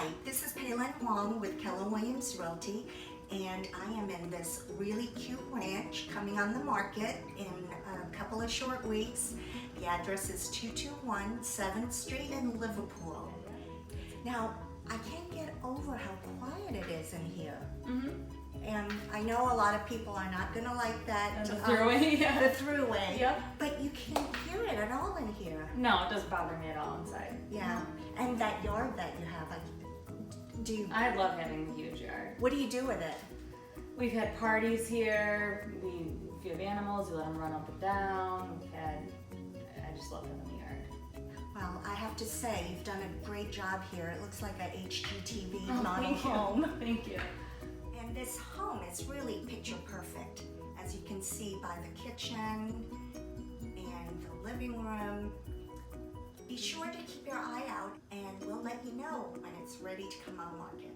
Hi, this is Paylin Wong with Keller Williams Realty, and I am in this really cute ranch coming on the market in a couple of short weeks. The address is 221 7th Street in Liverpool. Now, I can't get over how quiet it is in here. And I know a lot of people are not going to like that. The throughway, yeah. The throughway. Yep. But you can't hear it at all in here. No, it doesn't bother me at all inside. Yeah. And that yard that you have, I love having a huge yard. what do you do with it? We've had parties here. If you have animals, you let them run up and down. I just love having the yard. Well, I have to say, you've done a great job here. It looks like a HGTV Oh, model thank you. home. Thank you. And this home is really picture perfect, as you can see by the kitchen and the living room. Be sure to keep your eye out, and we'll let you know when it's ready to come on market.